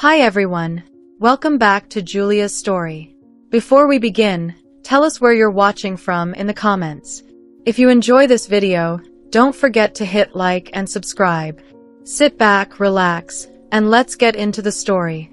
Hi everyone, welcome back to Julia's story. Before we begin, tell us where you're watching from in the comments. If you enjoy this video, don't forget to hit like and subscribe. Sit back, relax, and let's get into the story.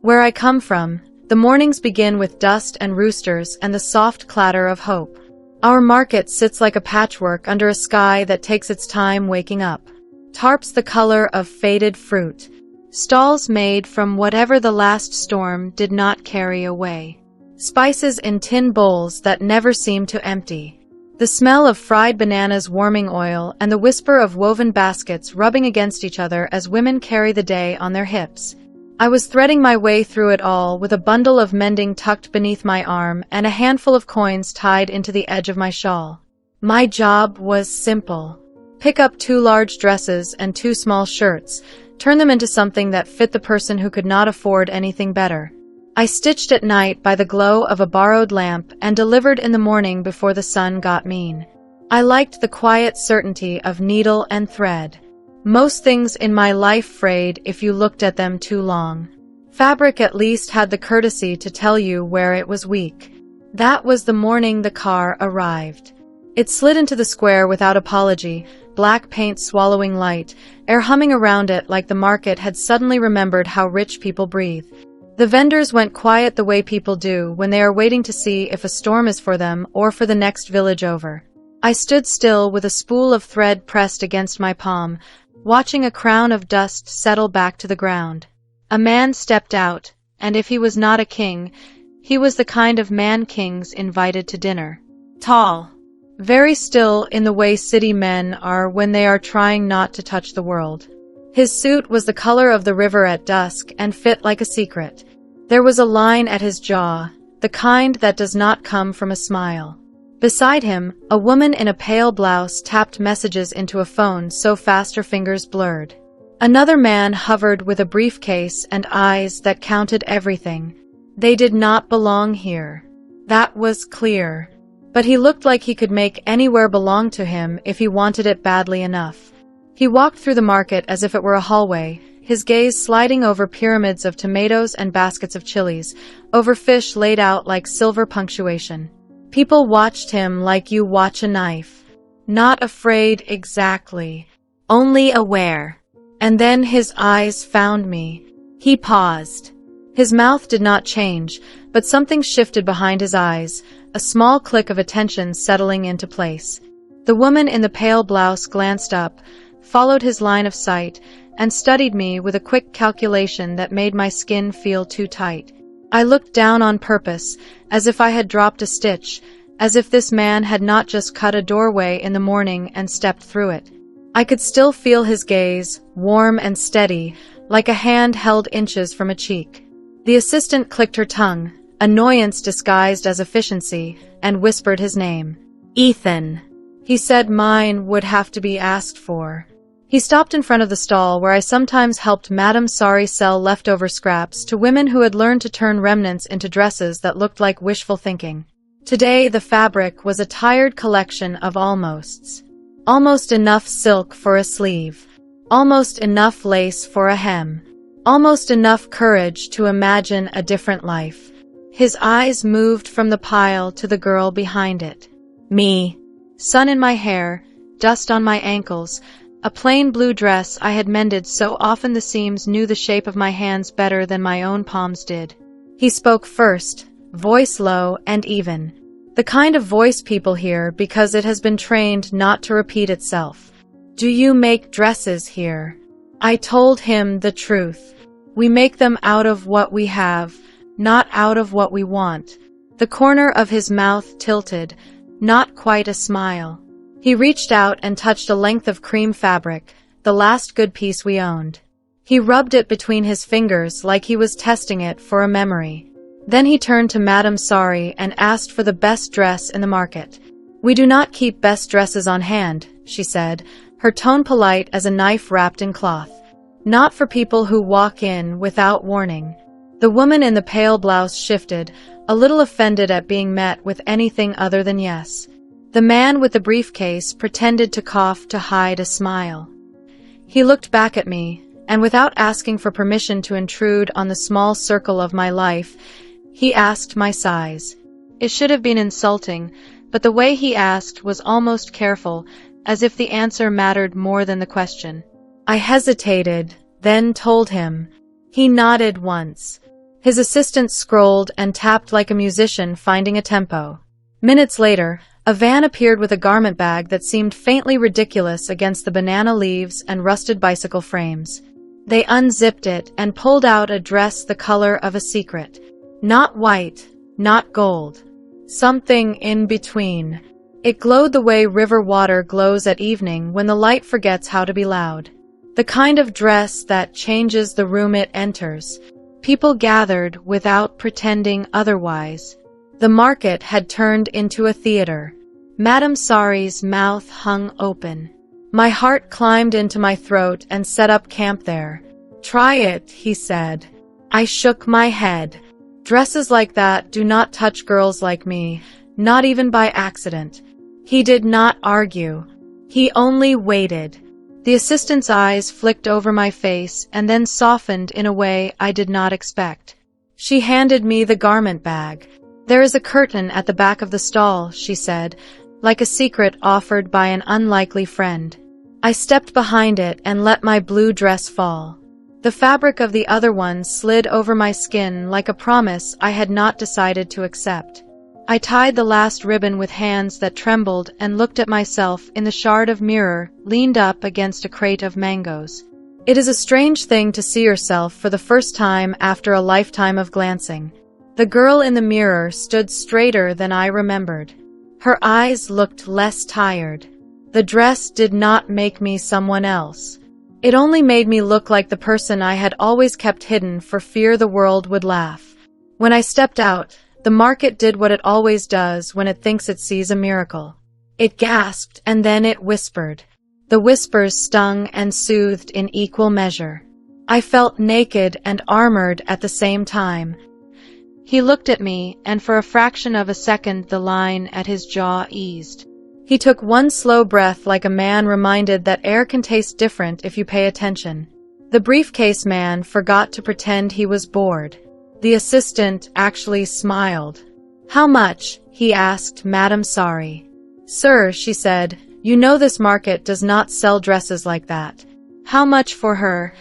Where I come from, the mornings begin with dust and roosters and the soft clatter of hope. Our market sits like a patchwork under a sky that takes its time waking up. Tarps the color of faded fruit. Stalls made from whatever the last storm did not carry away. Spices in tin bowls that never seem to empty. The smell of fried bananas warming oil and the whisper of woven baskets rubbing against each other as women carry the day on their hips. I was threading my way through it all with a bundle of mending tucked beneath my arm and a handful of coins tied into the edge of my shawl. My job was simple. Pick up 2 large dresses and 2 small shirts, turn them into something that fit the person who could not afford anything better. I stitched at night by the glow of a borrowed lamp and delivered in the morning before the sun got mean. I liked the quiet certainty of needle and thread. Most things in my life frayed if you looked at them too long. Fabric at least had the courtesy to tell you where it was weak. That was the morning the car arrived. It slid into the square without apology, black paint swallowing light, air humming around it like the market had suddenly remembered how rich people breathe. The vendors went quiet the way people do when they are waiting to see if a storm is for them or for the next village over. I stood still with a spool of thread pressed against my palm, watching a crown of dust settle back to the ground. A man stepped out, and if he was not a king, he was the kind of man kings invited to dinner. Tall. Very still in the way city men are when they are trying not to touch the world. His suit was the color of the river at dusk and fit like a secret. There was a line at his jaw, the kind that does not come from a smile. Beside him, a woman in a pale blouse tapped messages into a phone so fast her fingers blurred. Another man hovered with a briefcase and eyes that counted everything. They did not belong here. That was clear. But he looked like he could make anywhere belong to him if he wanted it badly enough. He walked through the market as if it were a hallway, his gaze sliding over pyramids of tomatoes and baskets of chilies, over fish laid out like silver punctuation. People watched him like you watch a knife. Not afraid exactly, only aware. And then his eyes found me. He paused. His mouth did not change, but something shifted behind his eyes, a small click of attention settling into place. The woman in the pale blouse glanced up, followed his line of sight, and studied me with a quick calculation that made my skin feel too tight. I looked down on purpose, as if I had dropped a stitch, as if this man had not just cut a doorway in the morning and stepped through it. I could still feel his gaze, warm and steady, like a hand held inches from a cheek. The assistant clicked her tongue, annoyance disguised as efficiency, and whispered his name. Ethan. He said mine would have to be asked for. He stopped in front of the stall where I sometimes helped Madame Sari sell leftover scraps to women who had learned to turn remnants into dresses that looked like wishful thinking. Today the fabric was a tired collection of almosts. Almost enough silk for a sleeve. Almost enough lace for a hem. Almost enough courage to imagine a different life. His eyes moved from the pile to the girl behind it. Me. Sun in my hair, dust on my ankles, a plain blue dress I had mended so often the seams knew the shape of my hands better than my own palms did. He spoke first, voice low and even. The kind of voice people hear because it has been trained not to repeat itself. Do you make dresses here? I told him the truth. We make them out of what we have, not out of what we want. The corner of his mouth tilted, not quite a smile. He reached out and touched a length of cream fabric, the last good piece we owned. He rubbed it between his fingers like he was testing it for a memory. Then he turned to Madame Sari and asked for the best dress in the market. We do not keep best dresses on hand, she said, her tone polite as a knife wrapped in cloth. Not for people who walk in without warning. The woman in the pale blouse shifted, a little offended at being met with anything other than yes. The man with the briefcase pretended to cough to hide a smile. He looked back at me, and without asking for permission to intrude on the small circle of my life, he asked my size. It should have been insulting, but the way he asked was almost careful, as if the answer mattered more than the question. I hesitated, then told him. He nodded once. His assistant scrolled and tapped like a musician finding a tempo. Minutes later, a van appeared with a garment bag that seemed faintly ridiculous against the banana leaves and rusted bicycle frames. They unzipped it and pulled out a dress the color of a secret. Not white, not gold. Something in between. It glowed the way river water glows at evening when the light forgets how to be loud. The kind of dress that changes the room it enters. People gathered without pretending otherwise. The market had turned into a theater. Madame Sari's mouth hung open. My heart climbed into my throat and set up camp there. "Try it," he said. I shook my head. Dresses like that do not touch girls like me, not even by accident. He did not argue. He only waited. The assistant's eyes flicked over my face and then softened in a way I did not expect. She handed me the garment bag. "There is a curtain at the back of the stall," she said, like a secret offered by an unlikely friend. I stepped behind it and let my blue dress fall. The fabric of the other one slid over my skin like a promise I had not decided to accept. I tied the last ribbon with hands that trembled and looked at myself in the shard of mirror leaned up against a crate of mangoes. It is a strange thing to see yourself for the first time after a lifetime of glancing. The girl in the mirror stood straighter than I remembered. Her eyes looked less tired. The dress did not make me someone else. It only made me look like the person I had always kept hidden for fear the world would laugh. When I stepped out, the market did what it always does when it thinks it sees a miracle. It gasped and then it whispered. The whispers stung and soothed in equal measure. I felt naked and armored at the same time. He looked at me, and for a fraction of a second the line at his jaw eased. He took one slow breath like a man reminded that air can taste different if you pay attention. The briefcase man forgot to pretend he was bored. The assistant actually smiled. "How much?" he asked Madame Sari. "Sir," she said, "you know this market does not sell dresses like that." "How much for her?"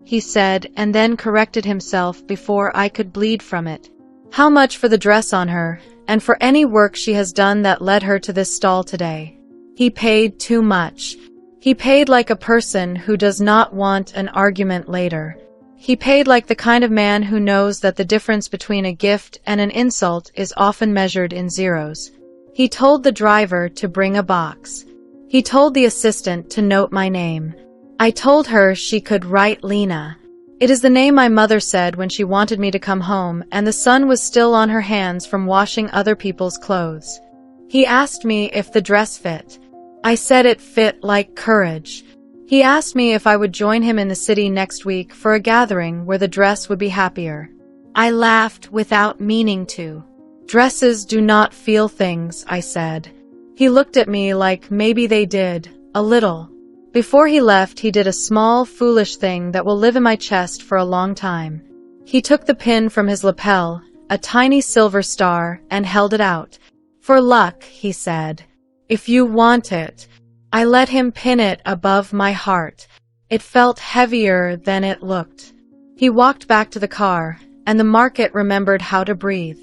he said, and then corrected himself before I could bleed from it. "How much for the dress on her, and for any work she has done that led her to this stall today?" He paid too much. He paid like a person who does not want an argument later. He paid like the kind of man who knows that the difference between a gift and an insult is often measured in zeros. He told the driver to bring a box. He told the assistant to note my name. I told her she could write Lena. It is the name my mother said when she wanted me to come home, and the sun was still on her hands from washing other people's clothes. He asked me if the dress fit. I said it fit like courage. He asked me if I would join him in the city next week for a gathering where the dress would be happier. I laughed without meaning to. "Dresses do not feel things," I said. He looked at me like maybe they did, a little. Before he left, he did a small, foolish thing that will live in my chest for a long time. He took the pin from his lapel, a tiny silver star, and held it out. "For luck," he said. "If you want it." I let him pin it above my heart. It felt heavier than it looked. He walked back to the car, and the market remembered how to breathe.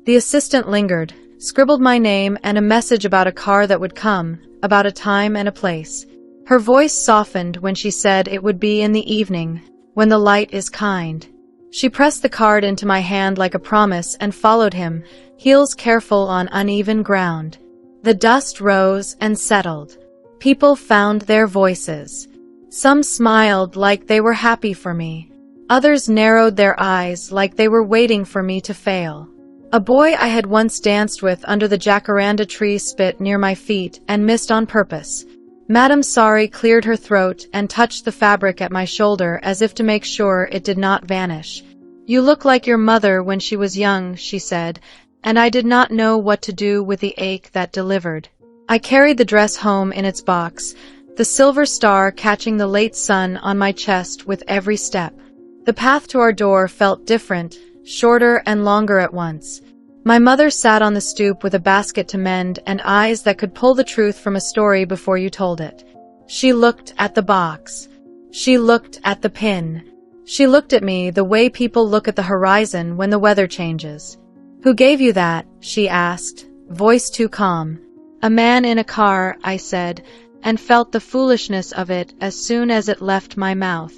The assistant lingered, scribbled my name and a message about a car that would come, about a time and a place. Her voice softened when she said it would be in the evening, when the light is kind. She pressed the card into my hand like a promise and followed him, heels careful on uneven ground. The dust rose and settled. People found their voices. Some smiled like they were happy for me. Others narrowed their eyes like they were waiting for me to fail. A boy I had once danced with under the jacaranda tree spit near my feet and missed on purpose. Madame Sari cleared her throat and touched the fabric at my shoulder as if to make sure it did not vanish. "You look like your mother when she was young," she said, and I did not know what to do with the ache that delivered. I carried the dress home in its box, the silver star catching the late sun on my chest with every step. The path to our door felt different, shorter and longer at once. My mother sat on the stoop with a basket to mend and eyes that could pull the truth from a story before you told it. She looked at the box. She looked at the pin. She looked at me the way people look at the horizon when the weather changes. "Who gave you that?" she asked, voice too calm. "A man in a car," I said, and felt the foolishness of it as soon as it left my mouth.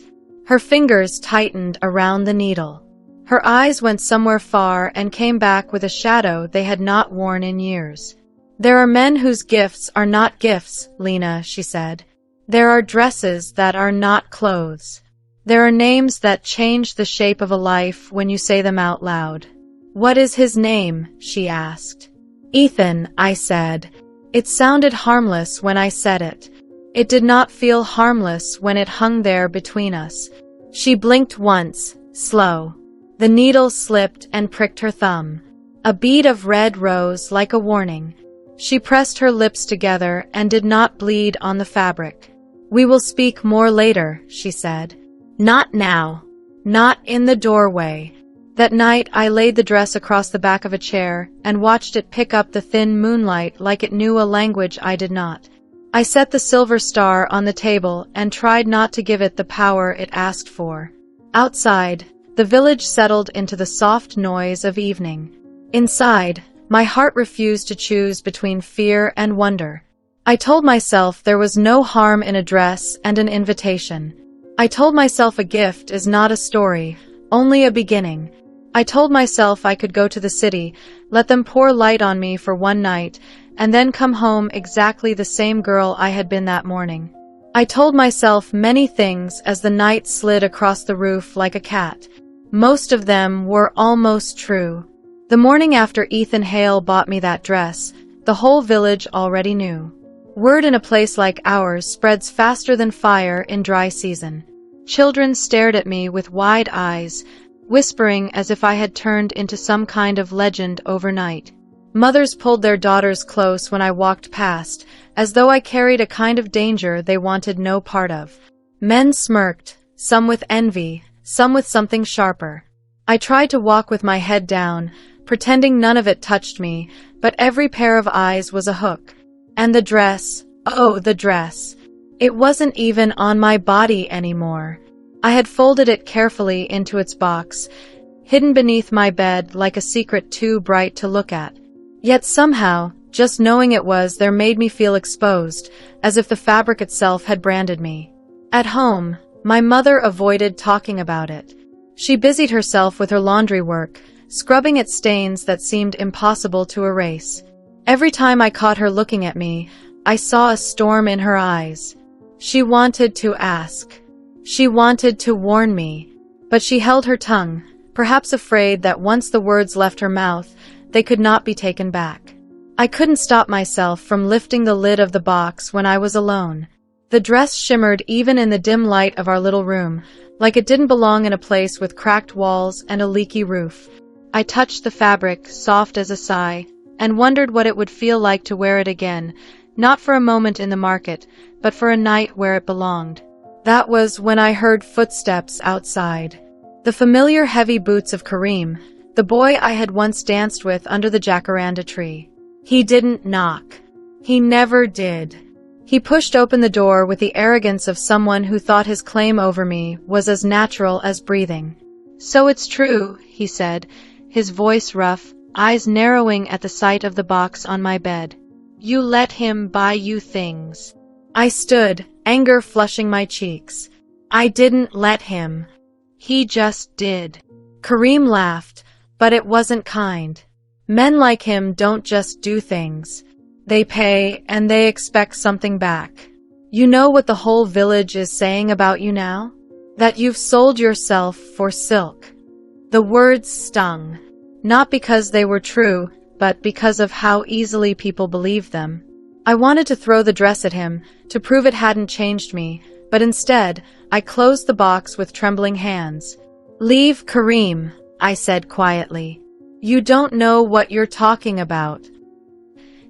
Her fingers tightened around the needle. Her eyes went somewhere far and came back with a shadow they had not worn in years. "There are men whose gifts are not gifts, Lena," she said. "There are dresses that are not clothes. There are names that change the shape of a life when you say them out loud." "What is his name?" she asked. "Ethan," I said. It sounded harmless when I said it. It did not feel harmless when it hung there between us. She blinked once, slow. The needle slipped and pricked her thumb. A bead of red rose like a warning. She pressed her lips together and did not bleed on the fabric. "We will speak more later," she said. "Not now. Not in the doorway." That night I laid the dress across the back of a chair and watched it pick up the thin moonlight like it knew a language I did not. I set the silver star on the table and tried not to give it the power it asked for. Outside, the village settled into the soft noise of evening. Inside, my heart refused to choose between fear and wonder. I told myself there was no harm in a dress and an invitation. I told myself a gift is not a story, only a beginning. I told myself I could go to the city, let them pour light on me for one night, and then come home exactly the same girl I had been that morning. I told myself many things as the night slid across the roof like a cat. Most of them were almost true. The morning after Ethan Hale bought me that dress, the whole village already knew. Word in a place like ours spreads faster than fire in dry season. Children stared at me with wide eyes, whispering as if I had turned into some kind of legend overnight. Mothers pulled their daughters close when I walked past, as though I carried a kind of danger they wanted no part of. Men smirked, some with envy, some with something sharper. I tried to walk with my head down, pretending none of it touched me, but every pair of eyes was a hook. And the dress, oh, the dress. It wasn't even on my body anymore. I had folded it carefully into its box, hidden beneath my bed like a secret too bright to look at. Yet somehow, just knowing it was there made me feel exposed, as if the fabric itself had branded me. At home, my mother avoided talking about it. She busied herself with her laundry work, scrubbing at stains that seemed impossible to erase. Every time I caught her looking at me, I saw a storm in her eyes. She wanted to ask. She wanted to warn me, but she held her tongue, perhaps afraid that once the words left her mouth, they could not be taken back. I couldn't stop myself from lifting the lid of the box when I was alone. The dress shimmered even in the dim light of our little room, like it didn't belong in a place with cracked walls and a leaky roof. I touched the fabric, soft as a sigh, and wondered what it would feel like to wear it again, not for a moment in the market, but for a night where it belonged. That was when I heard footsteps outside. The familiar heavy boots of Kareem, the boy I had once danced with under the jacaranda tree. He didn't knock. He never did. He pushed open the door with the arrogance of someone who thought his claim over me was as natural as breathing. "So it's true," he said, his voice rough, eyes narrowing at the sight of the box on my bed. "You let him buy you things." I stood, anger flushing my cheeks. "I didn't let him. He just did." Kareem laughed, but it wasn't kind. "Men like him don't just do things. They pay, and they expect something back. You know what the whole village is saying about you now? That you've sold yourself for silk." The words stung. Not because they were true, but because of how easily people believed them. I wanted to throw the dress at him, to prove it hadn't changed me, but instead, I closed the box with trembling hands. "Leave, Kareem," I said quietly. "You don't know what you're talking about."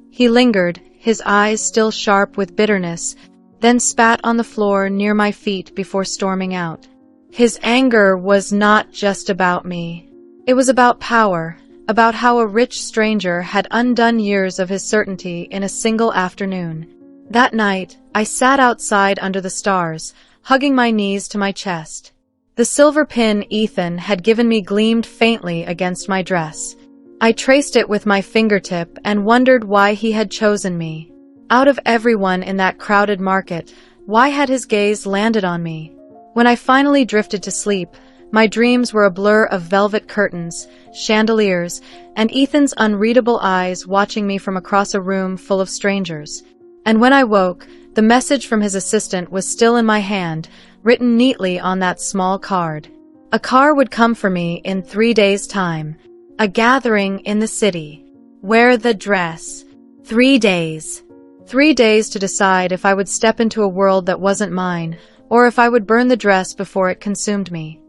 He lingered, his eyes still sharp with bitterness, then spat on the floor near my feet before storming out. His anger was not just about me. It was about power, about how a rich stranger had undone years of his certainty in a single afternoon. That night, I sat outside under the stars, hugging my knees to my chest. The silver pin Ethan had given me gleamed faintly against my dress. I traced it with my fingertip and wondered why he had chosen me. Out of everyone in that crowded market, why had his gaze landed on me? When I finally drifted to sleep, my dreams were a blur of velvet curtains, chandeliers, and Ethan's unreadable eyes watching me from across a room full of strangers. And when I woke, the message from his assistant was still in my hand, written neatly on that small card. A car would come for me in 3 days' time. A gathering in the city. Wear the dress. 3 days. 3 days to decide if I would step into a world that wasn't mine, or if I would burn the dress before it consumed me.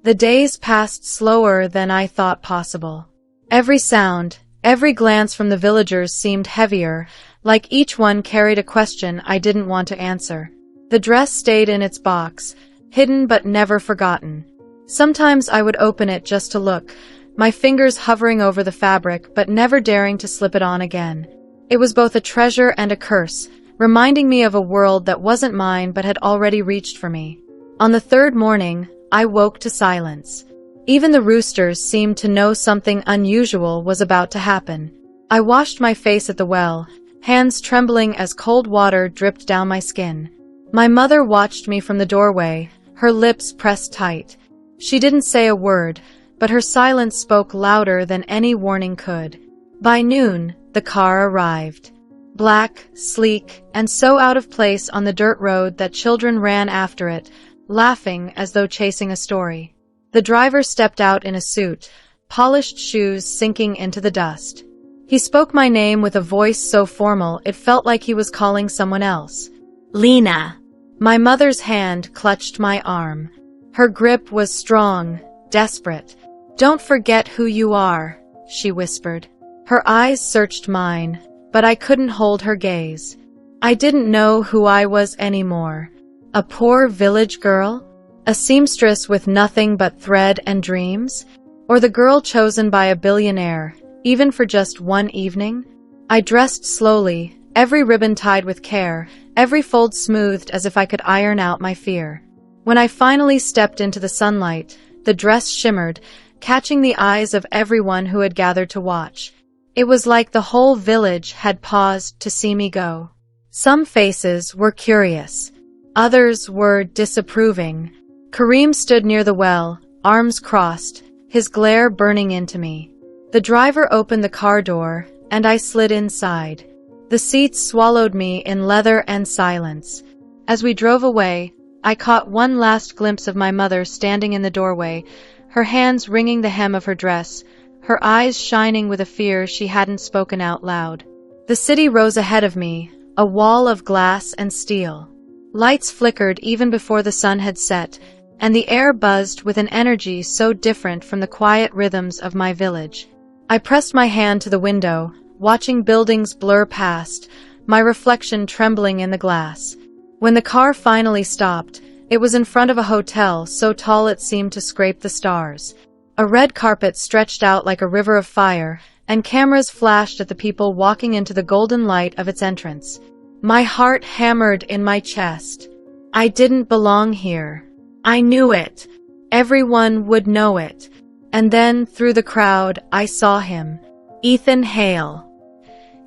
The days passed slower than I thought possible. Every sound, every glance from the villagers seemed heavier, like each one carried a question I didn't want to answer. The dress stayed in its box, hidden but never forgotten. Sometimes I would open it just to look, my fingers hovering over the fabric but never daring to slip it on again. It was both a treasure and a curse, reminding me of a world that wasn't mine but had already reached for me. On the third morning, I woke to silence. Even the roosters seemed to know something unusual was about to happen. I washed my face at the well, hands trembling as cold water dripped down my skin. My mother watched me from the doorway, her lips pressed tight. She didn't say a word, but her silence spoke louder than any warning could. By noon, the car arrived. Black, sleek, and so out of place on the dirt road that children ran after it, laughing as though chasing a story. The driver stepped out in a suit, polished shoes sinking into the dust. He spoke my name with a voice so formal it felt like he was calling someone else. Lena. My mother's hand clutched my arm. Her grip was strong, desperate. Don't forget who you are, she whispered. Her eyes searched mine, but I couldn't hold her gaze. I didn't know who I was anymore. A poor village girl? A seamstress with nothing but thread and dreams? Or the girl chosen by a billionaire, even for just one evening? I dressed slowly, every ribbon tied with care, every fold smoothed as if I could iron out my fear. When I finally stepped into the sunlight, the dress shimmered, catching the eyes of everyone who had gathered to watch. It was like the whole village had paused to see me go. Some faces were curious. Others were disapproving. Kareem stood near the well, arms crossed, his glare burning into me. The driver opened the car door, and I slid inside. The seats swallowed me in leather and silence. As we drove away, I caught one last glimpse of my mother standing in the doorway, her hands wringing the hem of her dress, her eyes shining with a fear she hadn't spoken out loud. The city rose ahead of me, a wall of glass and steel. Lights flickered even before the sun had set, and the air buzzed with an energy so different from the quiet rhythms of my village. I pressed my hand to the window, watching buildings blur past, my reflection trembling in the glass. When the car finally stopped, it was in front of a hotel so tall it seemed to scrape the stars. A red carpet stretched out like a river of fire, and cameras flashed at the people walking into the golden light of its entrance. My heart hammered in my chest. I didn't belong here. I knew it. Everyone would know it. And then, through the crowd, I saw him. Ethan Hale.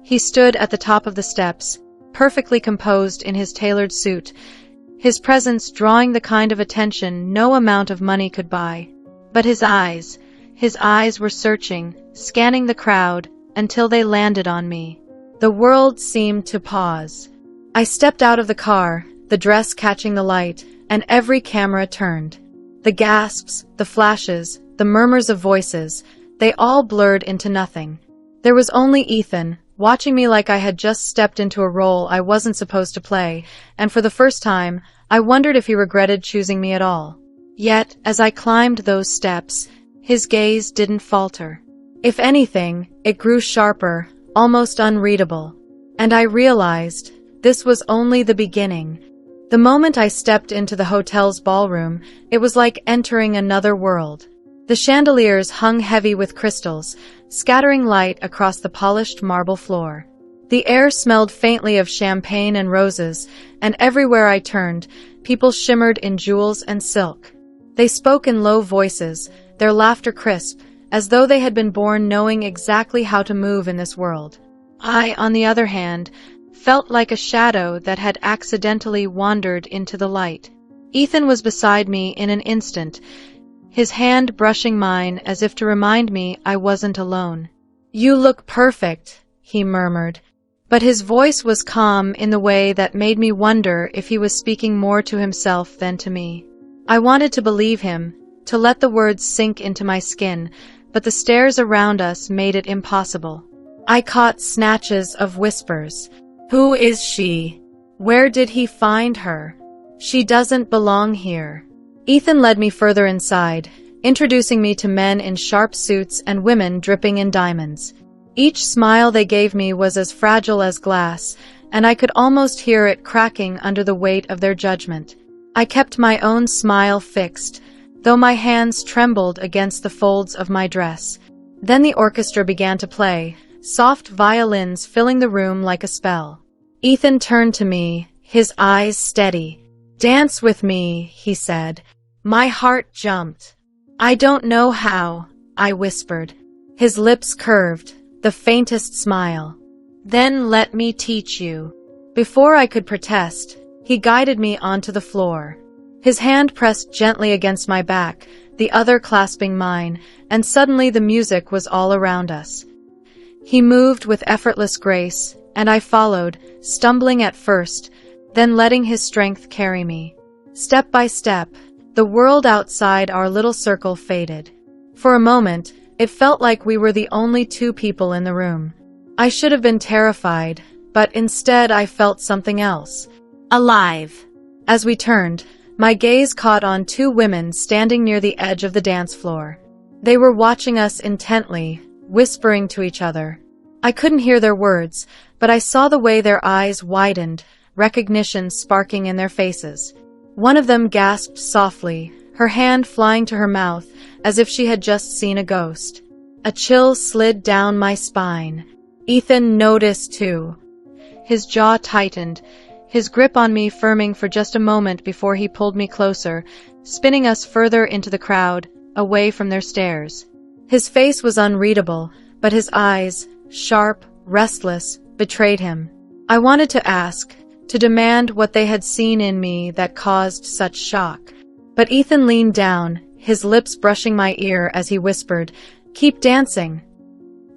He stood at the top of the steps, perfectly composed in his tailored suit, his presence drawing the kind of attention no amount of money could buy. But his eyes were searching, scanning the crowd, until they landed on me. The world seemed to pause. I stepped out of the car, the dress catching the light, and every camera turned. The gasps, the flashes, the murmurs of voices, they all blurred into nothing. There was only Ethan, watching me like I had just stepped into a role I wasn't supposed to play, and for the first time, I wondered if he regretted choosing me at all. Yet, as I climbed those steps, his gaze didn't falter. If anything, it grew sharper, almost unreadable. And I realized, this was only the beginning. The moment I stepped into the hotel's ballroom, it was like entering another world. The chandeliers hung heavy with crystals, scattering light across the polished marble floor. The air smelled faintly of champagne and roses, and everywhere I turned, people shimmered in jewels and silk. They spoke in low voices, their laughter crisp, as though they had been born knowing exactly how to move in this world. I, on the other hand, felt like a shadow that had accidentally wandered into the light. Ethan was beside me in an instant, his hand brushing mine as if to remind me I wasn't alone. "You look perfect," he murmured, but his voice was calm in the way that made me wonder if he was speaking more to himself than to me. I wanted to believe him, to let the words sink into my skin, but the stares around us made it impossible. I caught snatches of whispers. "Who is she? Where did he find her? She doesn't belong here." Ethan led me further inside, introducing me to men in sharp suits and women dripping in diamonds. Each smile they gave me was as fragile as glass, and I could almost hear it cracking under the weight of their judgment. I kept my own smile fixed, though my hands trembled against the folds of my dress. Then the orchestra began to play, soft violins filling the room like a spell. Ethan turned to me, his eyes steady. "Dance with me," he said. My heart jumped. "I don't know how," I whispered. His lips curved, the faintest smile. "Then let me teach you." Before I could protest, he guided me onto the floor. His hand pressed gently against my back, the other clasping mine, and suddenly the music was all around us. He moved with effortless grace, and I followed, stumbling at first, then letting his strength carry me. Step by step, the world outside our little circle faded. For a moment, it felt like we were the only two people in the room. I should have been terrified, but instead I felt something else. Alive. As we turned, my gaze caught on two women standing near the edge of the dance floor. They were watching us intently, whispering to each other. I couldn't hear their words, but I saw the way their eyes widened, recognition sparking in their faces. One of them gasped softly, her hand flying to her mouth, as if she had just seen a ghost. A chill slid down my spine. Ethan noticed too. His jaw tightened, his grip on me firming for just a moment before he pulled me closer, spinning us further into the crowd, away from their stares. His face was unreadable, but his eyes, sharp, restless, betrayed him. I wanted to ask, to demand what they had seen in me that caused such shock. But Ethan leaned down, his lips brushing my ear as he whispered, "Keep dancing."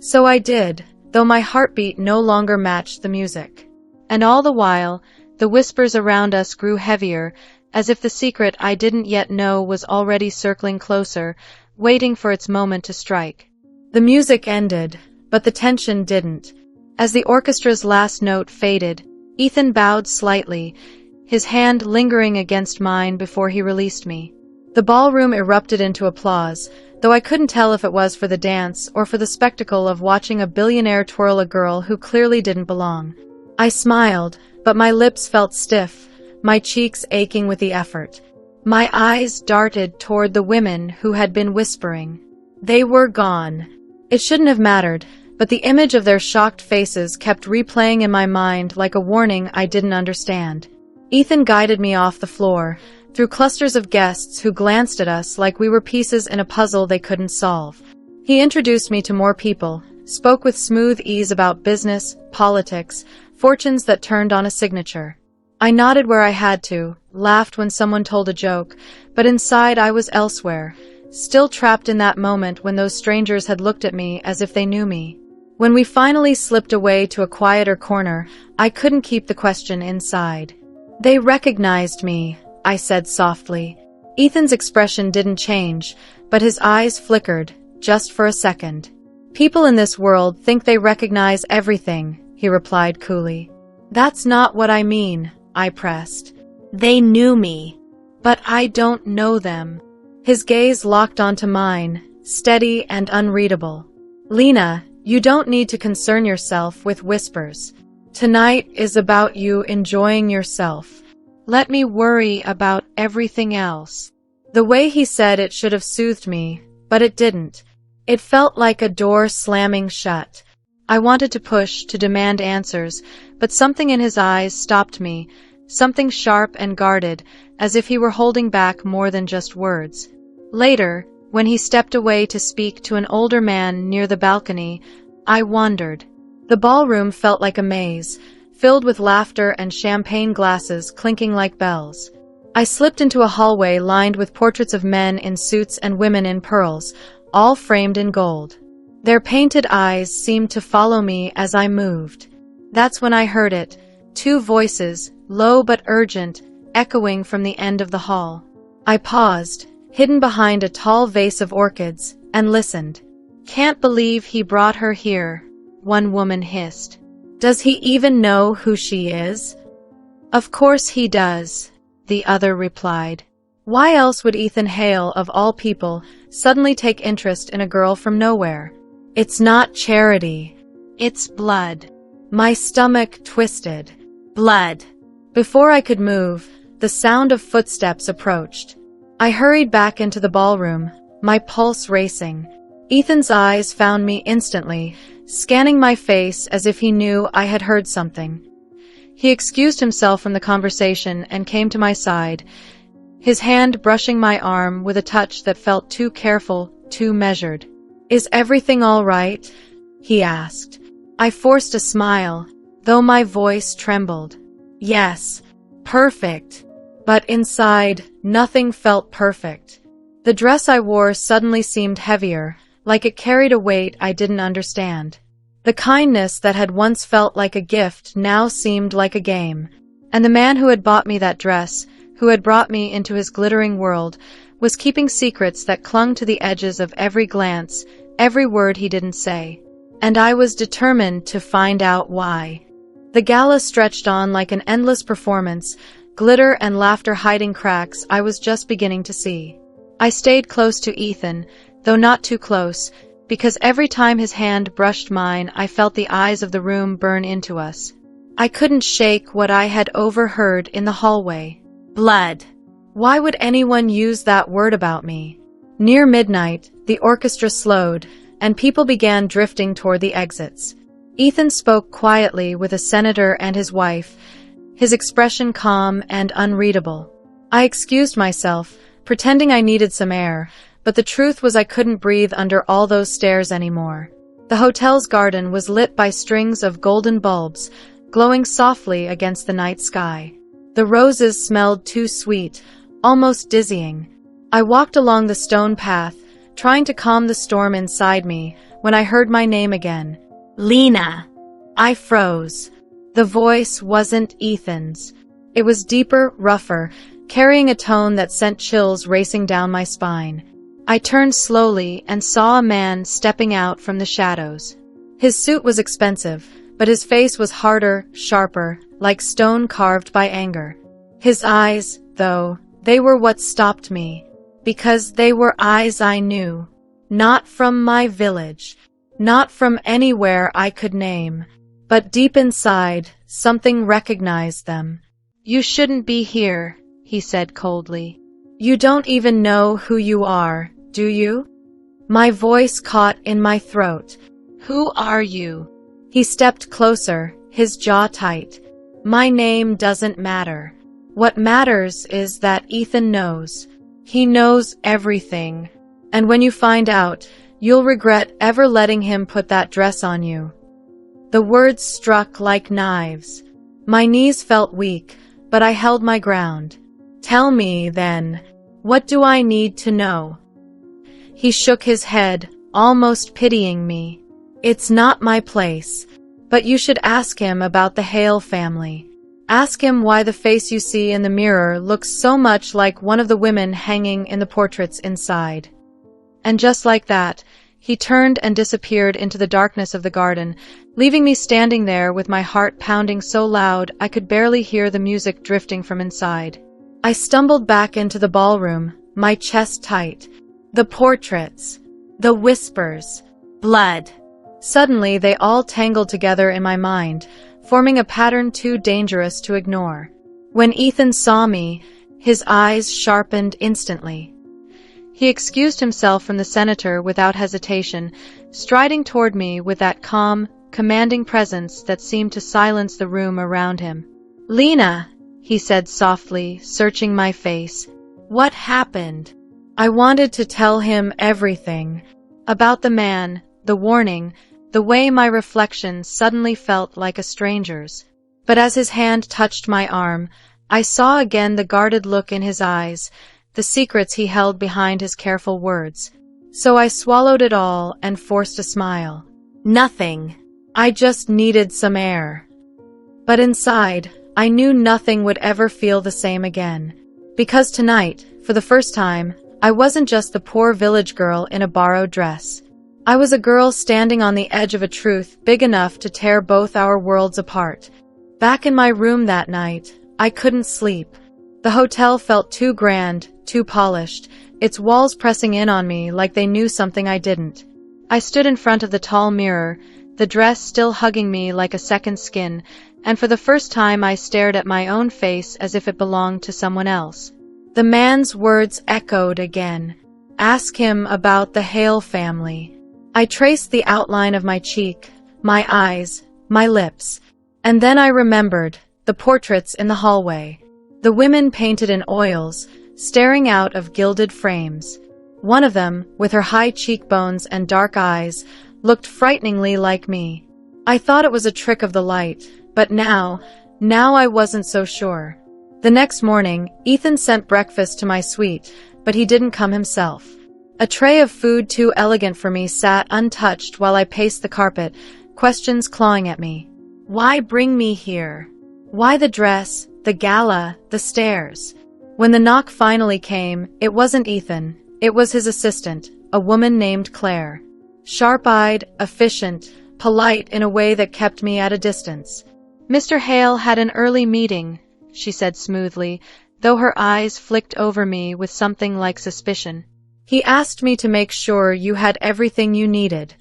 So I did, though my heartbeat no longer matched the music. And all the while, the whispers around us grew heavier, as if the secret I didn't yet know was already circling closer, waiting for its moment to strike. The music ended, but the tension didn't. As the orchestra's last note faded, Ethan bowed slightly, his hand lingering against mine before he released me. The ballroom erupted into applause, though I couldn't tell if it was for the dance or for the spectacle of watching a billionaire twirl a girl who clearly didn't belong. I smiled, but my lips felt stiff, my cheeks aching with the effort. My eyes darted toward the women who had been whispering. They were gone. It shouldn't have mattered, but the image of their shocked faces kept replaying in my mind like a warning I didn't understand. Ethan guided me off the floor, through clusters of guests who glanced at us like we were pieces in a puzzle they couldn't solve. He introduced me to more people, spoke with smooth ease about business, politics, fortunes that turned on a signature. I nodded where I had to, laughed when someone told a joke, but inside I was elsewhere, still trapped in that moment when those strangers had looked at me as if they knew me. When we finally slipped away to a quieter corner, I couldn't keep the question inside. "They recognized me," I said softly. Ethan's expression didn't change, but his eyes flickered, just for a second. "People in this world think they recognize everything," he replied coolly. "That's not what I mean," I pressed. "They knew me, but I don't know them." His gaze locked onto mine, steady and unreadable. "Lena, you don't need to concern yourself with whispers. Tonight is about you enjoying yourself." Let me worry about everything else." The way he said it should have soothed me, but it didn't. It felt like a door slamming shut. I wanted to push, to demand answers, but something in his eyes stopped me, something sharp and guarded, as if he were holding back more than just words. Later, when he stepped away to speak to an older man near the balcony, I wondered. The ballroom felt like a maze, filled with laughter and champagne glasses clinking like bells. I slipped into a hallway lined with portraits of men in suits and women in pearls, all framed in gold. Their painted eyes seemed to follow me as I moved. That's when I heard it, two voices, low but urgent, echoing from the end of the hall. I paused, hidden behind a tall vase of orchids, and listened. "Can't believe he brought her here," one woman hissed. "Does he even know who she is?" "Of course he does," the other replied. Why else would Ethan Hale, of all people, suddenly take interest in a girl from nowhere? It's not charity. It's blood. My stomach twisted. Blood. Before I could move, the sound of footsteps approached. I hurried back into the ballroom, my pulse racing. Ethan's eyes found me instantly, scanning my face as if he knew I had heard something. He excused himself from the conversation and came to my side, his hand brushing my arm with a touch that felt too careful, too measured. "Is everything all right?" he asked. I forced a smile, though my voice trembled. "Yes, perfect." But inside, nothing felt perfect. The dress I wore suddenly seemed heavier, like it carried a weight I didn't understand. The kindness that had once felt like a gift now seemed like a game. And the man who had bought me that dress, who had brought me into his glittering world, was keeping secrets that clung to the edges of every glance, every word he didn't say. And I was determined to find out why. The gala stretched on like an endless performance, glitter and laughter hiding cracks I was just beginning to see. I stayed close to Ethan, though not too close, because every time his hand brushed mine I felt the eyes of the room burn into us. I couldn't shake what I had overheard in the hallway. Blood. Why would anyone use that word about me? Near midnight, the orchestra slowed, and people began drifting toward the exits. Ethan spoke quietly with a senator and his wife, his expression calm and unreadable. I excused myself, pretending I needed some air, but the truth was I couldn't breathe under all those stares anymore. The hotel's garden was lit by strings of golden bulbs, glowing softly against the night sky. The roses smelled too sweet, almost dizzying. I walked along the stone path, trying to calm the storm inside me, when I heard my name again. "Lena!" I froze. The voice wasn't Ethan's. It was deeper, rougher, carrying a tone that sent chills racing down my spine. I turned slowly and saw a man stepping out from the shadows. His suit was expensive, but his face was harder, sharper, like stone carved by anger. His eyes, though, they were what stopped me, because they were eyes I knew. Not from my village, not from anywhere I could name, but deep inside, something recognized them. "You shouldn't be here," he said coldly. "You don't even know who you are, do you?" My voice caught in my throat. "Who are you?" He stepped closer, his jaw tight. "My name doesn't matter. What matters is that Ethan knows. He knows everything. And when you find out, you'll regret ever letting him put that dress on you." The words struck like knives. My knees felt weak, but I held my ground. "Tell me, then. What do I need to know?" He shook his head, almost pitying me. "It's not my place. But you should ask him about the Hale family. Ask him why the face you see in the mirror looks so much like one of the women hanging in the portraits inside." And just like that, he turned and disappeared into the darkness of the garden, leaving me standing there with my heart pounding so loud I could barely hear the music drifting from inside. I stumbled back into the ballroom, my chest tight. The portraits. The whispers. Blood. Suddenly, they all tangled together in my mind, forming a pattern too dangerous to ignore. When Ethan saw me, his eyes sharpened instantly. He excused himself from the senator without hesitation, striding toward me with that calm, commanding presence that seemed to silence the room around him. "Lena," he said softly, searching my face. "What happened?" I wanted to tell him everything. About the man, the warning, the way my reflection suddenly felt like a stranger's. But as his hand touched my arm, I saw again the guarded look in his eyes, the secrets he held behind his careful words. So I swallowed it all and forced a smile. Nothing. I just needed some air. But inside, I knew nothing would ever feel the same again. Because tonight, for the first time, I wasn't just the poor village girl in a borrowed dress. I was a girl standing on the edge of a truth big enough to tear both our worlds apart. Back in my room that night, I couldn't sleep. The hotel felt too grand, too polished, its walls pressing in on me like they knew something I didn't. I stood in front of the tall mirror, the dress still hugging me like a second skin, and for the first time I stared at my own face as if it belonged to someone else. The man's words echoed again. Ask him about the Hale family. I traced the outline of my cheek, my eyes, my lips, and then I remembered the portraits in the hallway. The women painted in oils, staring out of gilded frames. One of them, with her high cheekbones and dark eyes, looked frighteningly like me. I thought it was a trick of the light, but now I wasn't so sure. The next morning, Ethan sent breakfast to my suite, but he didn't come himself. A tray of food too elegant for me sat untouched while I paced the carpet, questions clawing at me. Why bring me here? Why the dress, the gala, the stairs? When the knock finally came, it wasn't Ethan. It was his assistant, a woman named Claire. Sharp-eyed, efficient, polite in a way that kept me at a distance. "Mr. Hale had an early meeting," she said smoothly, though her eyes flicked over me with something like suspicion. "He asked me to make sure you had everything you needed."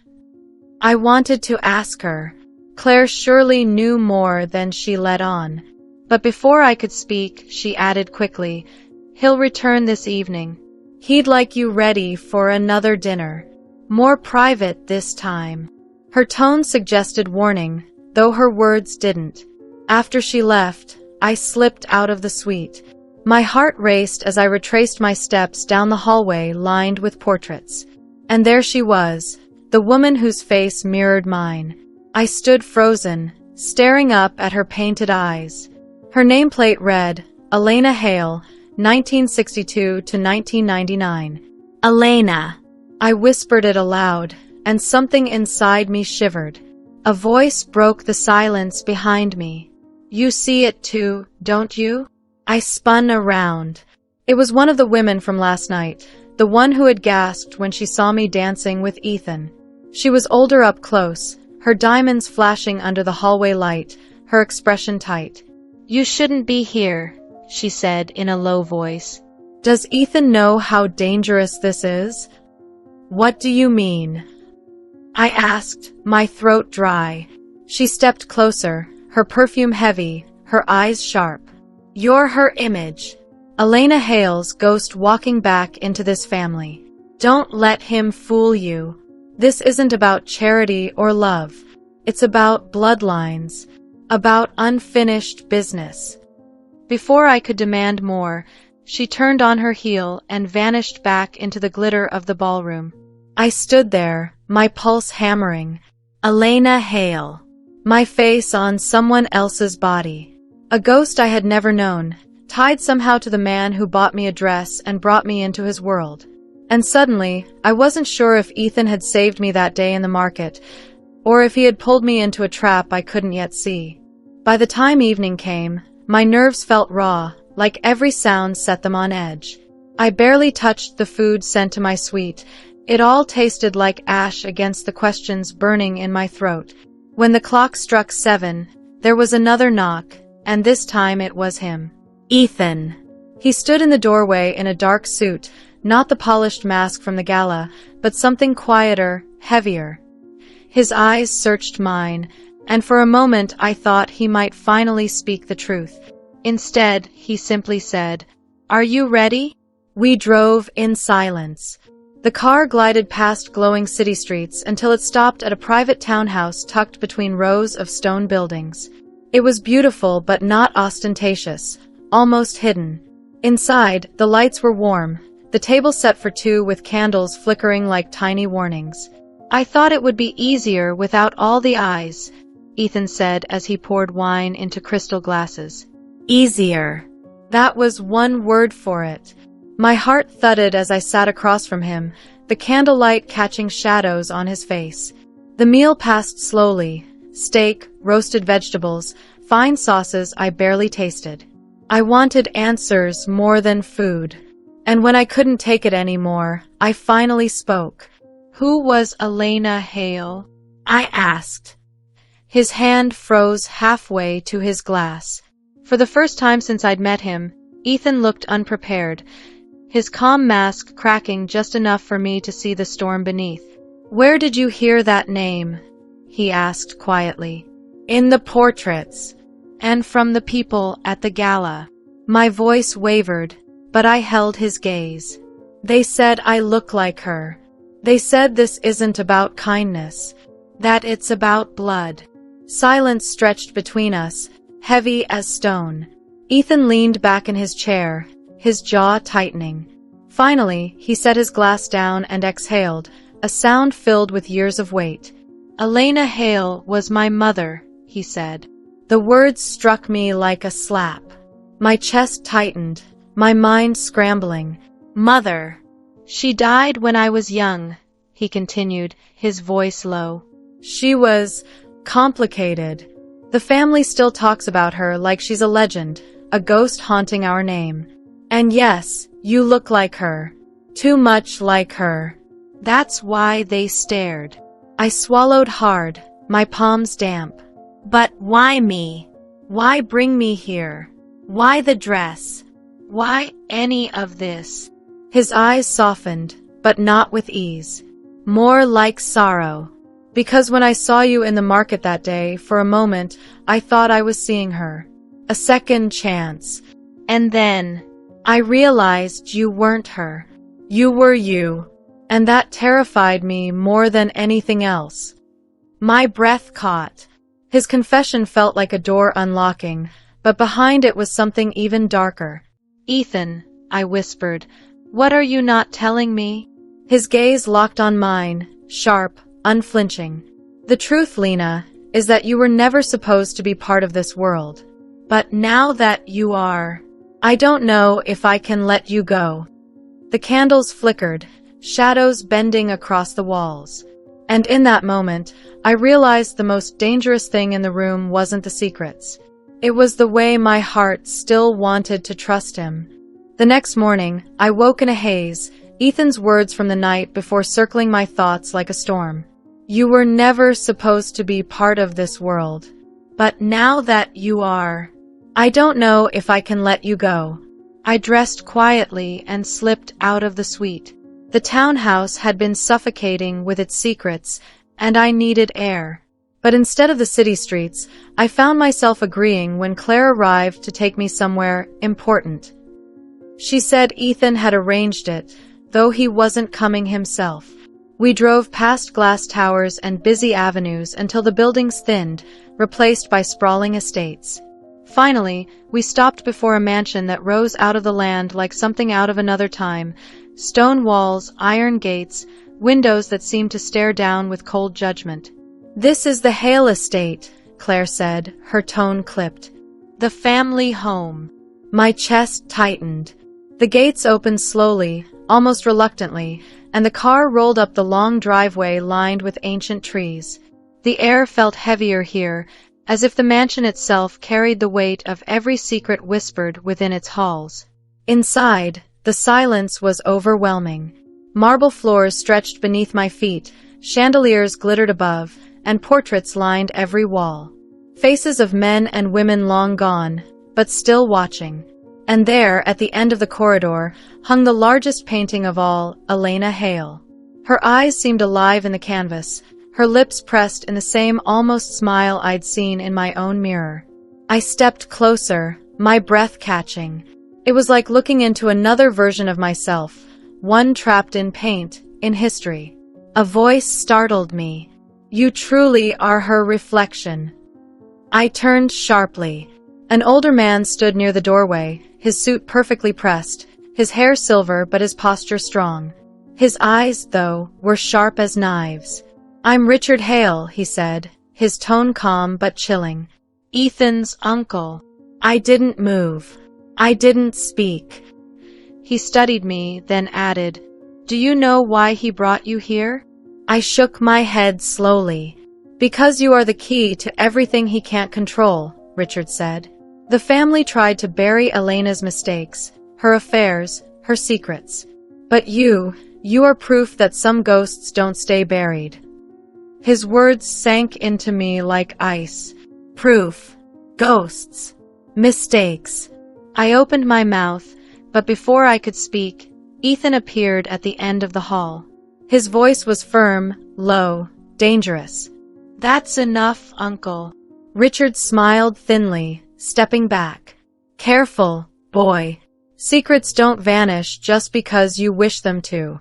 I wanted to ask her. Claire surely knew more than she let on. But before I could speak, she added quickly, "He'll return this evening. He'd like you ready for another dinner. More private this time." Her tone suggested warning, though her words didn't. After she left, I slipped out of the suite. My heart raced as I retraced my steps down the hallway lined with portraits. And there she was, the woman whose face mirrored mine. I stood frozen, staring up at her painted eyes. Her nameplate read, Elena Hale, 1962 to 1999. Elena. I whispered it aloud, and something inside me shivered. A voice broke the silence behind me. "You see it too, don't you?" I spun around. It was one of the women from last night, the one who had gasped when she saw me dancing with Ethan. She was older up close, her diamonds flashing under the hallway light, her expression tight. "You shouldn't be here," she said in a low voice. "Does Ethan know how dangerous this is?" "What do you mean?" I asked, my throat dry. She stepped closer, her perfume heavy, her eyes sharp. "You're her image. Elena Hale's ghost walking back into this family. Don't let him fool you. This isn't about charity or love. It's about bloodlines, about unfinished business." Before I could demand more, she turned on her heel and vanished back into the glitter of the ballroom. I stood there, my pulse hammering. Elena Hale. My face on someone else's body. A ghost I had never known, tied somehow to the man who bought me a dress and brought me into his world. And suddenly, I wasn't sure if Ethan had saved me that day in the market, or if he had pulled me into a trap I couldn't yet see. By the time evening came, my nerves felt raw, like every sound set them on edge. I barely touched the food sent to my suite. It all tasted like ash against the questions burning in my throat. When the clock struck 7, there was another knock, and this time it was him. Ethan. He stood in the doorway in a dark suit, not the polished mask from the gala, but something quieter, heavier. His eyes searched mine, and for a moment I thought he might finally speak the truth. Instead, he simply said, "Are you ready?" We drove in silence. The car glided past glowing city streets until it stopped at a private townhouse tucked between rows of stone buildings. It was beautiful but not ostentatious, almost hidden. Inside, the lights were warm, the table set for two with candles flickering like tiny warnings. "I thought it would be easier without all the eyes," Ethan said as he poured wine into crystal glasses. Easier. That was one word for it. My heart thudded as I sat across from him, the candlelight catching shadows on his face. The meal passed slowly. Steak, roasted vegetables, fine sauces I barely tasted. I wanted answers more than food. And when I couldn't take it anymore, I finally spoke. "Who was Elena Hale?" I asked. His hand froze halfway to his glass. For the first time since I'd met him, Ethan looked unprepared, his calm mask cracking just enough for me to see the storm beneath. "Where did you hear that name?" he asked quietly. "In the portraits, and from the people at the gala." My voice wavered, but I held his gaze. "They said I look like her. They said this isn't about kindness, that it's about blood." Silence stretched between us, heavy as stone. Ethan leaned back in his chair, his jaw tightening. Finally, he set his glass down and exhaled, a sound filled with years of weight. "Elena Hale was my mother," he said. The words struck me like a slap. My chest tightened, my mind scrambling. "Mother. She died when I was young," he continued, his voice low. "She was complicated. The family still talks about her like she's a legend, a ghost haunting our name. And yes, you look like her. Too much like her." That's why they stared. I swallowed hard, my palms damp. "But why me? Why bring me here? Why the dress? Why any of this?" His eyes softened, but not with ease. More like sorrow. "Because when I saw you in the market that day, for a moment, I thought I was seeing her. A second chance. And then I realized you weren't her. You were you. And that terrified me more than anything else." My breath caught. His confession felt like a door unlocking, but behind it was something even darker. "Ethan," I whispered, "what are you not telling me?" His gaze locked on mine, sharp, unflinching. "The truth, Lena, is that you were never supposed to be part of this world. But now that you are, I don't know if I can let you go." The candles flickered, shadows bending across the walls. And in that moment, I realized the most dangerous thing in the room wasn't the secrets. It was the way my heart still wanted to trust him. The next morning, I woke in a haze, Ethan's words from the night before circling my thoughts like a storm. "You were never supposed to be part of this world. But now that you are, I don't know if I can let you go." I dressed quietly and slipped out of the suite. The townhouse had been suffocating with its secrets, and I needed air. But instead of the city streets, I found myself agreeing when Claire arrived to take me somewhere important. She said Ethan had arranged it, though he wasn't coming himself. We drove past glass towers and busy avenues until the buildings thinned, replaced by sprawling estates. Finally, we stopped before a mansion that rose out of the land like something out of another time. Stone walls, iron gates, windows that seemed to stare down with cold judgment. "This is the Hale estate," Claire said, her tone clipped. "The family home." My chest tightened. The gates opened slowly, almost reluctantly, and the car rolled up the long driveway lined with ancient trees. The air felt heavier here, as if the mansion itself carried the weight of every secret whispered within its halls. Inside, the silence was overwhelming. Marble floors stretched beneath my feet, chandeliers glittered above, and portraits lined every wall. Faces of men and women long gone, but still watching. And there, at the end of the corridor, hung the largest painting of all, Elena Hale. Her eyes seemed alive in the canvas, her lips pressed in the same almost smile I'd seen in my own mirror. I stepped closer, my breath catching. It was like looking into another version of myself, one trapped in paint, in history. A voice startled me. You truly are her reflection. I turned sharply. An older man stood near the doorway, his suit perfectly pressed, his hair silver but his posture strong. His eyes, though, were sharp as knives. I'm Richard Hale, he said, his tone calm but chilling. Ethan's uncle. I didn't move. I didn't speak. He studied me, then added, Do you know why he brought you here? I shook my head slowly. Because you are the key to everything he can't control, Richard said. The family tried to bury Elena's mistakes, her affairs, her secrets. But you are proof that some ghosts don't stay buried. His words sank into me like ice. Proof. Ghosts. Mistakes. I opened my mouth, but before I could speak, Ethan appeared at the end of the hall. His voice was firm, low, dangerous. That's enough, Uncle. Richard smiled thinly, stepping back. Careful, boy. Secrets don't vanish just because you wish them to.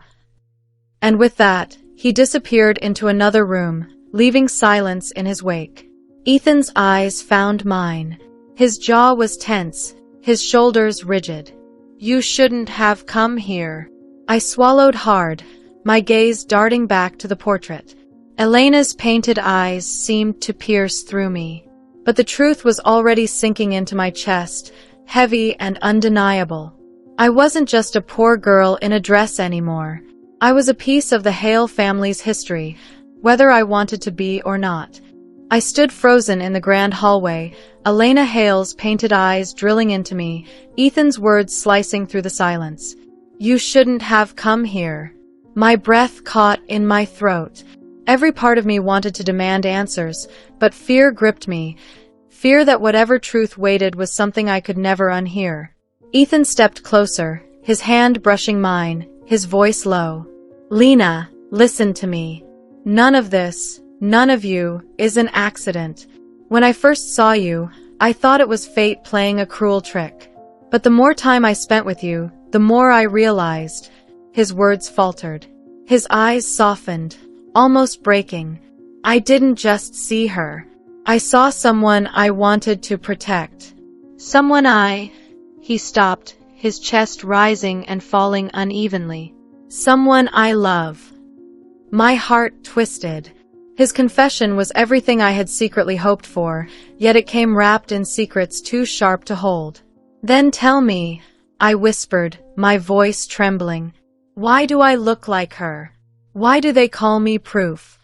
And with that, he disappeared into another room, leaving silence in his wake. Ethan's eyes found mine. His jaw was tense, his shoulders rigid. You shouldn't have come here. I swallowed hard, my gaze darting back to the portrait. Elena's painted eyes seemed to pierce through me. But the truth was already sinking into my chest, heavy and undeniable. I wasn't just a poor girl in a dress anymore. I was a piece of the Hale family's history, whether I wanted to be or not. I stood frozen in the grand hallway, Elena Hale's painted eyes drilling into me, Ethan's words slicing through the silence. You shouldn't have come here. My breath caught in my throat. Every part of me wanted to demand answers, but fear gripped me. Fear that whatever truth waited was something I could never unhear. Ethan stepped closer, his hand brushing mine, his voice low. Lena, listen to me. None of this, none of you, is an accident. When I first saw you, I thought it was fate playing a cruel trick. But the more time I spent with you, the more I realized. His words faltered. His eyes softened, almost breaking. I didn't just see her. I saw someone I wanted to protect. He stopped, his chest rising and falling unevenly. Someone I love. My heart twisted. His confession was everything I had secretly hoped for, yet it came wrapped in secrets too sharp to hold. Then tell me, I whispered, my voice trembling. Why do I look like her? Why do they call me Proof?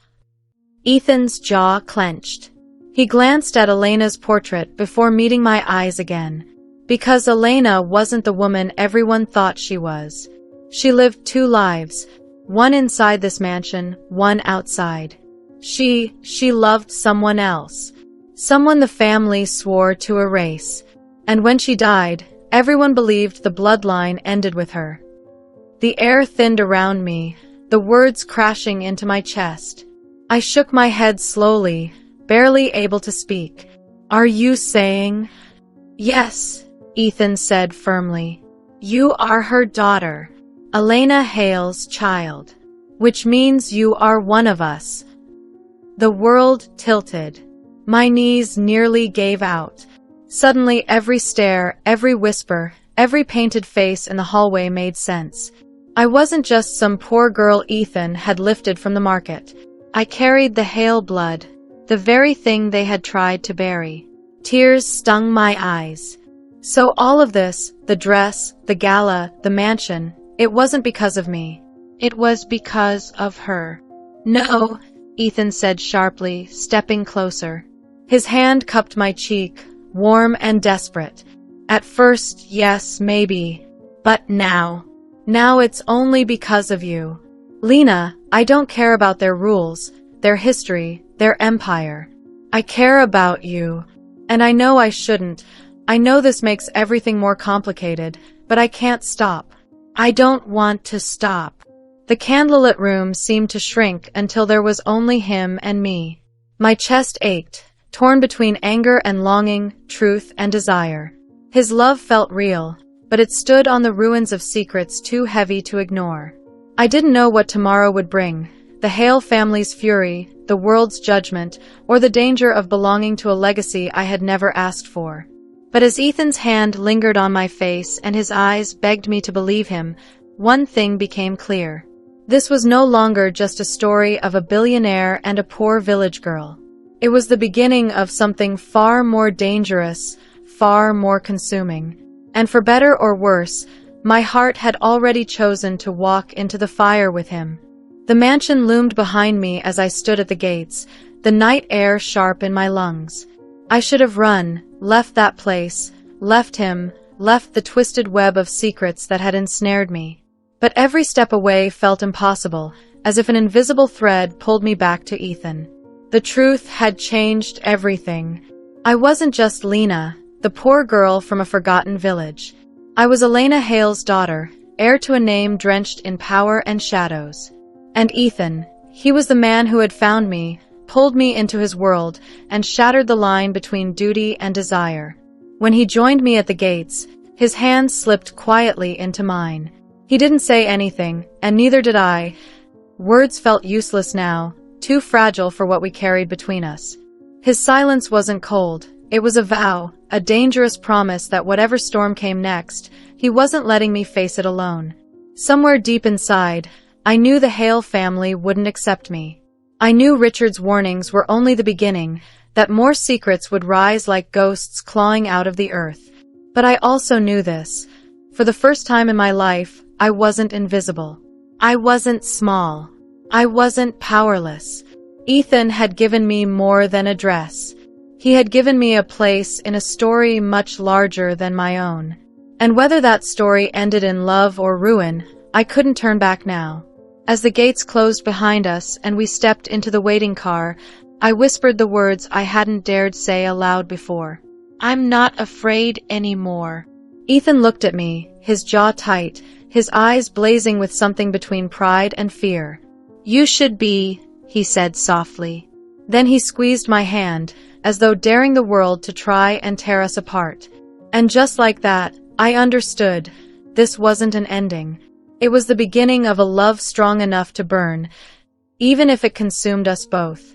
Ethan's jaw clenched. He glanced at Elena's portrait before meeting my eyes again. Because Elena wasn't the woman everyone thought she was. She lived two lives, one inside this mansion, one outside. She loved someone else. Someone the family swore to erase. And when she died, everyone believed the bloodline ended with her. The air thinned around me, the words crashing into my chest. I shook my head slowly, barely able to speak. Are you saying? Yes, Ethan said firmly. You are her daughter, Elena Hale's child, which means you are one of us. The world tilted. My knees nearly gave out. Suddenly every stare, every whisper, every painted face in the hallway made sense. I wasn't just some poor girl Ethan had lifted from the market. I carried the Hale blood, the very thing they had tried to bury. Tears stung my eyes. So all of this, the dress, the gala, the mansion, it wasn't because of me. It was because of her. No, Ethan said sharply, stepping closer. His hand cupped my cheek, warm and desperate. At first, yes, maybe. But now it's only because of you. Lena, I don't care about their rules, their history, their empire. I care about you. And I know I shouldn't. I know this makes everything more complicated, but I can't stop. I don't want to stop. The candlelit room seemed to shrink until there was only him and me. My chest ached, torn between anger and longing, truth and desire. His love felt real, but it stood on the ruins of secrets too heavy to ignore. I didn't know what tomorrow would bring, the Hale family's fury, the world's judgment, or the danger of belonging to a legacy I had never asked for. But as Ethan's hand lingered on my face and his eyes begged me to believe him, one thing became clear. This was no longer just a story of a billionaire and a poor village girl. It was the beginning of something far more dangerous, far more consuming. And for better or worse, my heart had already chosen to walk into the fire with him. The mansion loomed behind me as I stood at the gates, the night air sharp in my lungs. I should have run, left that place, left him, left the twisted web of secrets that had ensnared me. But every step away felt impossible, as if an invisible thread pulled me back to Ethan. The truth had changed everything. I wasn't just Lena, the poor girl from a forgotten village. I was Elena Hale's daughter, heir to a name drenched in power and shadows. And Ethan, he was the man who had found me, pulled me into his world, and shattered the line between duty and desire. When he joined me at the gates, his hand slipped quietly into mine. He didn't say anything, and neither did I. Words felt useless now, too fragile for what we carried between us. His silence wasn't cold. It was a vow, a dangerous promise that whatever storm came next, he wasn't letting me face it alone. Somewhere deep inside, I knew the Hale family wouldn't accept me. I knew Richard's warnings were only the beginning, that more secrets would rise like ghosts clawing out of the earth. But I also knew this. For the first time in my life, I wasn't invisible. I wasn't small. I wasn't powerless. Ethan had given me more than a dress. He had given me a place in a story much larger than my own. And whether that story ended in love or ruin, I couldn't turn back now. As the gates closed behind us and we stepped into the waiting car, I whispered the words I hadn't dared say aloud before. I'm not afraid anymore. Ethan looked at me, his jaw tight, his eyes blazing with something between pride and fear. You should be, he said softly. Then he squeezed my hand, as though daring the world to try and tear us apart. And just like that, I understood. This wasn't an ending. It was the beginning of a love strong enough to burn, even if it consumed us both.